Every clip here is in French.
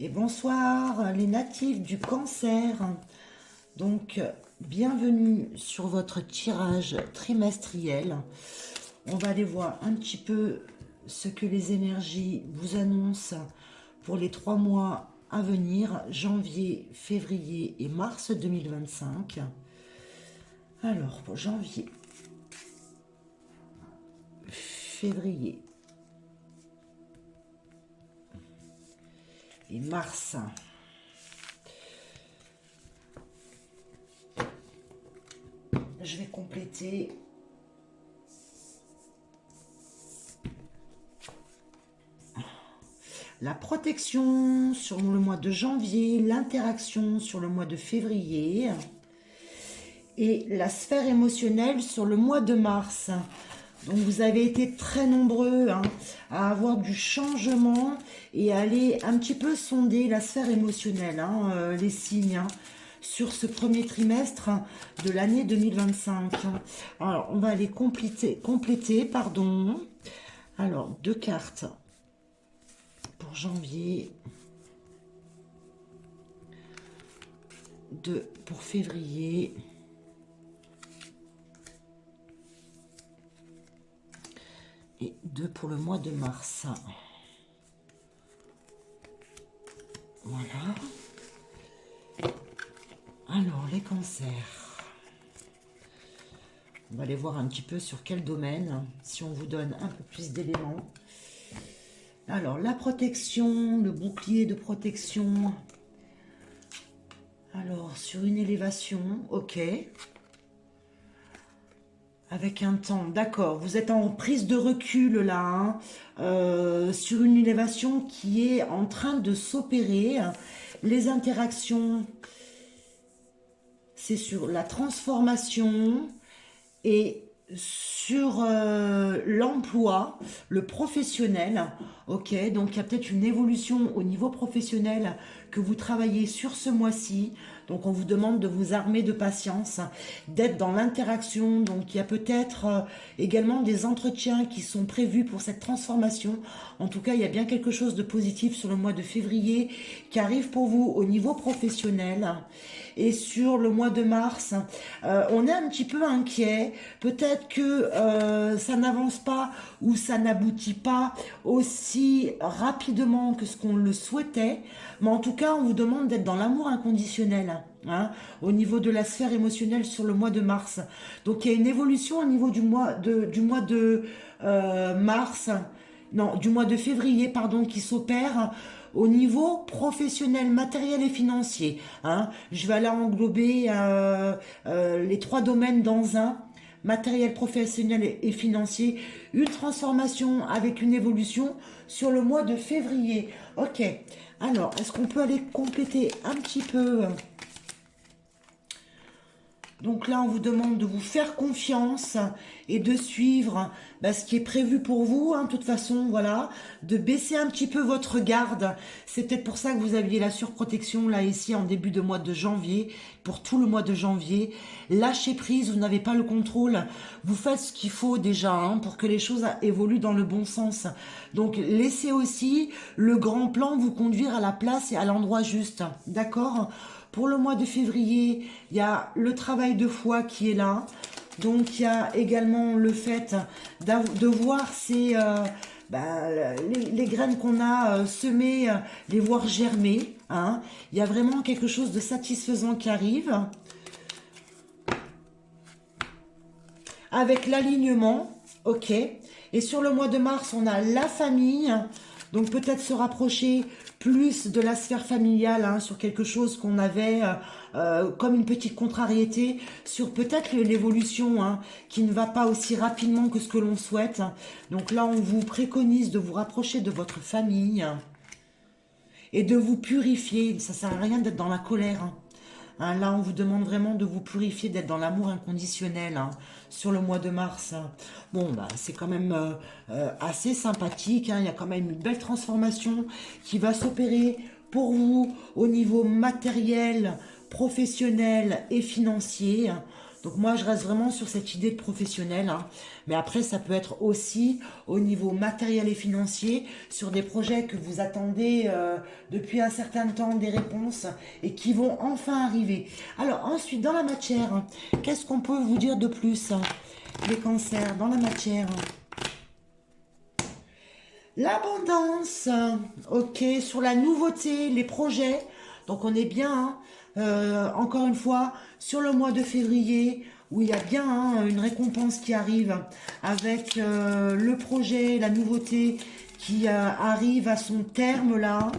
Et bonsoir les natifs du Cancer. Donc, bienvenue sur votre tirage trimestriel. On va aller voir un petit peu ce que les énergies vous annoncent pour les 3 mois à venir, janvier, février et mars 2025. Alors, pour janvier, février et mars. Je vais compléter la protection sur le mois de janvier, l'interaction sur le mois de février et la sphère émotionnelle sur le mois de mars. Donc vous avez été très nombreux à avoir du changement et à aller un petit peu sonder la sphère émotionnelle, les signes, sur ce premier trimestre de l'année 2025. Alors on va aller compléter, pardon. Alors 2 cartes pour janvier, 2 pour février, et 2 pour le mois de mars. Voilà. Alors, les cancers. On va aller voir un petit peu sur quel domaine, si on vous donne un peu plus d'éléments. Alors, la protection, le bouclier de protection. Alors, sur une élévation, ok. Avec un temps, d'accord. Vous êtes en prise de recul là, sur une élévation qui est en train de s'opérer. Les interactions, c'est sur la transformation et sur l'emploi, le professionnel. Ok, donc il y a peut-être une évolution au niveau professionnel que vous travaillez sur ce mois-ci. Donc on vous demande de vous armer de patience, d'être dans l'interaction. Donc il y a peut-être également des entretiens qui sont prévus pour cette transformation. En tout cas, il y a bien quelque chose de positif sur le mois de février qui arrive pour vous au niveau professionnel. Et sur le mois de mars, on est un petit peu inquiet. Peut-être que ça n'avance pas ou ça n'aboutit pas aussi rapidement que ce qu'on le souhaitait. Mais en tout cas, on vous demande d'être dans l'amour inconditionnel, au niveau de la sphère émotionnelle sur le mois de mars. Donc il y a une évolution au niveau du mois de mars, non, du mois de février, pardon, qui s'opère au niveau professionnel, matériel et financier. Je vais aller englober les 3 domaines dans un. Matériel professionnel et financier, une transformation avec une évolution sur le mois de février. Ok, alors est-ce qu'on peut aller compléter un petit peu? Donc là, on vous demande de vous faire confiance et de suivre ce qui est prévu pour vous. De toute façon, voilà, de baisser un petit peu votre garde. C'est peut-être pour ça que vous aviez la surprotection là ici en début de mois de janvier, pour tout le mois de janvier. Lâchez prise, vous n'avez pas le contrôle. Vous faites ce qu'il faut déjà pour que les choses évoluent dans le bon sens. Donc laissez aussi le grand plan vous conduire à la place et à l'endroit juste. D'accord ? Pour le mois de février, il y a le travail de foi qui est là. Donc, il y a également le fait de voir les graines qu'on a semées, les voir germer. Il y a vraiment quelque chose de satisfaisant qui arrive. Avec l'alignement, ok. Et sur le mois de mars, on a la famille. Donc, peut-être se rapprocher plus de la sphère familiale, sur quelque chose qu'on avait comme une petite contrariété, sur peut-être l'évolution qui ne va pas aussi rapidement que ce que l'on souhaite. Donc là, on vous préconise de vous rapprocher de votre famille et de vous purifier. Ça ne sert à rien d'être dans la colère. Là, on vous demande vraiment de vous purifier, d'être dans l'amour inconditionnel sur le mois de mars. Bon, c'est quand même assez sympathique. Il y a quand même une belle transformation qui va s'opérer pour vous au niveau matériel, professionnel et financier. Donc moi, je reste vraiment sur cette idée de professionnel, hein. Mais après, ça peut être aussi au niveau matériel et financier, sur des projets que vous attendez depuis un certain temps des réponses et qui vont enfin arriver. Alors ensuite, dans la matière, qu'est-ce qu'on peut vous dire de plus, hein, les cancers, dans la matière? L'abondance, ok, sur la nouveauté, les projets. Donc on est bien, hein, encore une fois, sur le mois de février, où il y a bien, hein, une récompense qui arrive avec le projet, la nouveauté qui arrive à son terme là.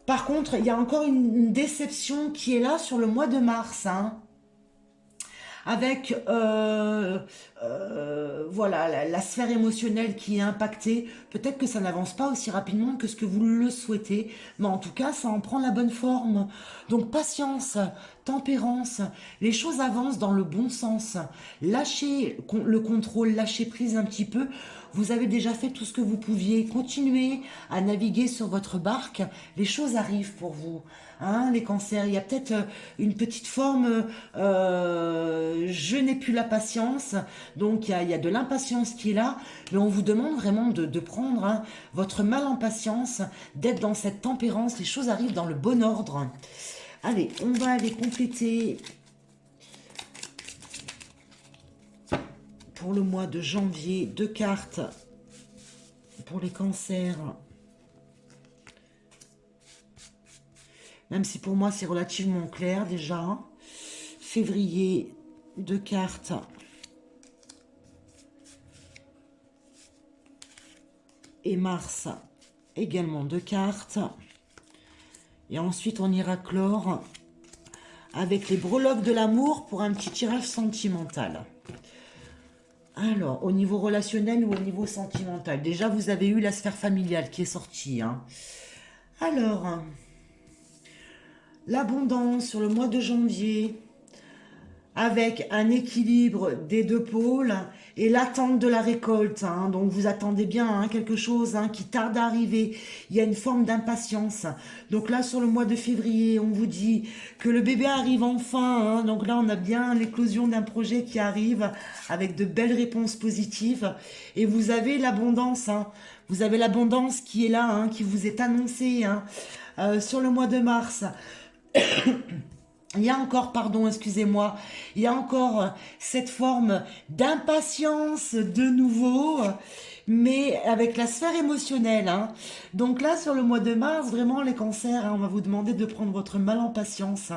Par contre, il y a encore une déception qui est là sur le mois de mars, hein, avec voilà la sphère émotionnelle qui est impactée. Peut-être que ça n'avance pas aussi rapidement que ce que vous le souhaitez, mais en tout cas, ça en prend la bonne forme. Donc patience, tempérance, les choses avancent dans le bon sens. Lâchez le contrôle, lâchez prise un petit peu. Vous avez déjà fait tout ce que vous pouviez. Continuez à naviguer sur votre barque. Les choses arrivent pour vous. Hein, les cancers, il y a peut-être une petite forme je n'ai plus la patience, donc il y a de l'impatience qui est là, mais on vous demande vraiment de prendre, hein, votre mal en patience, d'être dans cette tempérance, les choses arrivent dans le bon ordre. Allez, on va aller compléter pour le mois de janvier 2 cartes pour les cancers. Même si pour moi c'est relativement clair déjà. Février, 2 cartes. Et mars, également 2 cartes. Et ensuite on ira clore avec les breloques de l'amour pour un petit tirage sentimental. Alors, au niveau relationnel ou au niveau sentimental? Déjà, vous avez eu la sphère familiale qui est sortie, hein. Alors, l'abondance sur le mois de janvier, avec un équilibre des deux pôles et l'attente de la récolte, hein. Donc vous attendez bien, hein, quelque chose, hein, qui tarde à arriver. Il y a une forme d'impatience. Donc là, sur le mois de février, on vous dit que le bébé arrive enfin, hein. Donc là, on a bien l'éclosion d'un projet qui arrive avec de belles réponses positives. Et vous avez l'abondance, hein. Vous avez l'abondance qui est là, hein, qui vous est annoncée, hein, sur le mois de mars. Il y a encore, pardon, excusez-moi, il y a encore cette forme d'impatience de nouveau, mais avec la sphère émotionnelle, hein. Donc là, sur le mois de mars, vraiment, les cancers, hein, on va vous demander de prendre votre mal en patience.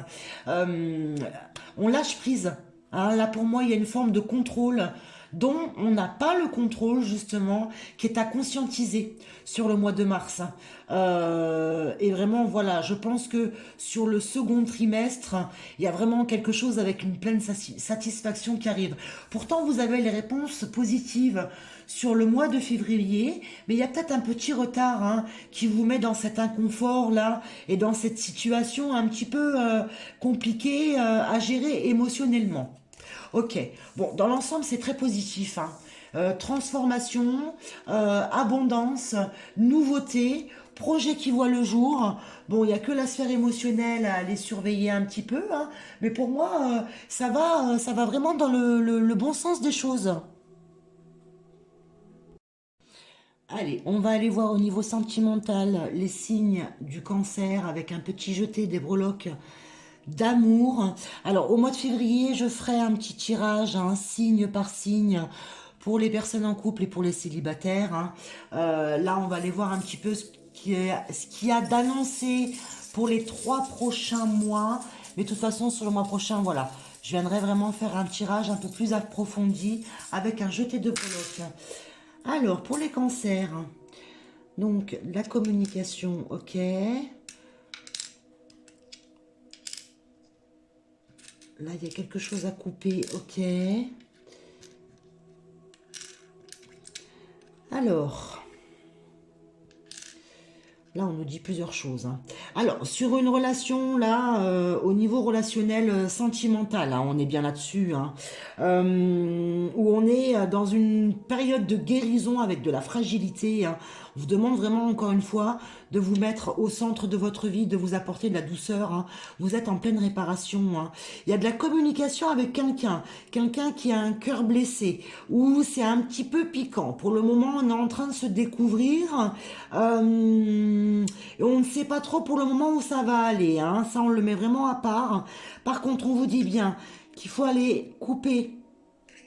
On lâche prise, hein. Là, pour moi, il y a une forme de contrôle dont on n'a pas le contrôle, justement, qui est à conscientiser sur le mois de mars. Et vraiment, voilà, je pense que sur le second trimestre, il y a vraiment quelque chose avec une pleine satisfaction qui arrive. Pourtant, vous avez les réponses positives sur le mois de février, mais il y a peut-être un petit retard, hein, qui vous met dans cet inconfort-là et dans cette situation un petit peu compliquée à gérer émotionnellement. Ok, bon, dans l'ensemble, c'est très positif, hein. Transformation, abondance, nouveauté, projet qui voit le jour. Bon, il n'y a que la sphère émotionnelle à aller surveiller un petit peu, hein, mais pour moi, ça va vraiment dans le bon sens des choses. Allez, on va aller voir au niveau sentimental les signes du cancer avec un petit jeté des breloques d'amour. Alors, au mois de février, je ferai un petit tirage, hein, signe par signe, pour les personnes en couple et pour les célibataires, hein. Là, on va aller voir un petit peu ce qu'il y a d'annoncé pour les 3 prochains mois. Mais de toute façon, sur le mois prochain, voilà, je viendrai vraiment faire un tirage un peu plus approfondi avec un jeté de breloques. Alors, pour les cancers, donc la communication, ok. Là, il y a quelque chose à couper, ok. Alors, là, on nous dit plusieurs choses, hein. Alors, sur une relation, là, au niveau relationnel sentimental, hein, on est bien là-dessus, hein, où on est dans une période de guérison avec de la fragilité, hein. vous demande vraiment, encore une fois, de vous mettre au centre de votre vie, de vous apporter de la douceur, hein. Vous êtes en pleine réparation, hein. Il y a de la communication avec quelqu'un qui a un cœur blessé, ou c'est un petit peu piquant. Pour le moment, on est en train de se découvrir, et on ne sait pas trop pour le moment où ça va aller, hein. Ça, on le met vraiment à part. Par contre, on vous dit bien qu'il faut aller couper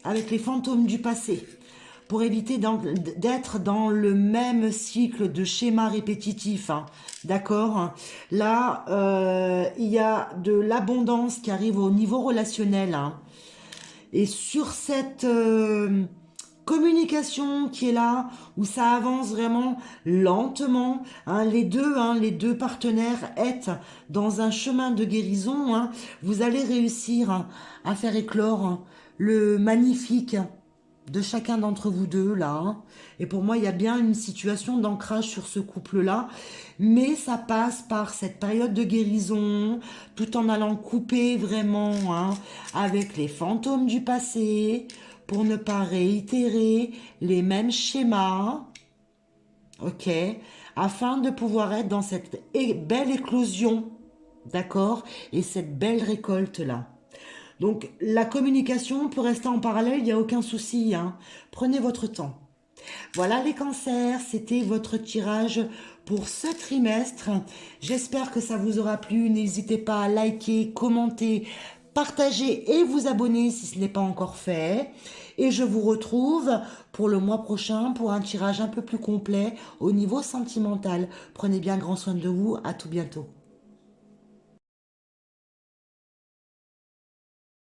avec les fantômes du passé pour éviter d'être dans le même cycle de schéma répétitif, hein. D'accord? Là, il y a de l'abondance qui arrive au niveau relationnel, hein. Et sur cette communication qui est là, où ça avance vraiment lentement, hein, les deux partenaires être dans un chemin de guérison, hein, vous allez réussir, hein, à faire éclore, hein, le magnifique de chacun d'entre vous deux là, hein. Et pour moi, il y a bien une situation d'ancrage sur ce couple-là, mais ça passe par cette période de guérison, tout en allant couper vraiment, hein, avec les fantômes du passé, pour ne pas réitérer les mêmes schémas, ok, afin de pouvoir être dans cette belle éclosion, d'accord, et cette belle récolte-là. Donc, la communication peut rester en parallèle, il n'y a aucun souci, hein. Prenez votre temps. Voilà les cancers, c'était votre tirage pour ce trimestre. J'espère que ça vous aura plu. N'hésitez pas à liker, commenter, partager et vous abonner si ce n'est pas encore fait. Et je vous retrouve pour le mois prochain pour un tirage un peu plus complet au niveau sentimental. Prenez bien grand soin de vous. À tout bientôt.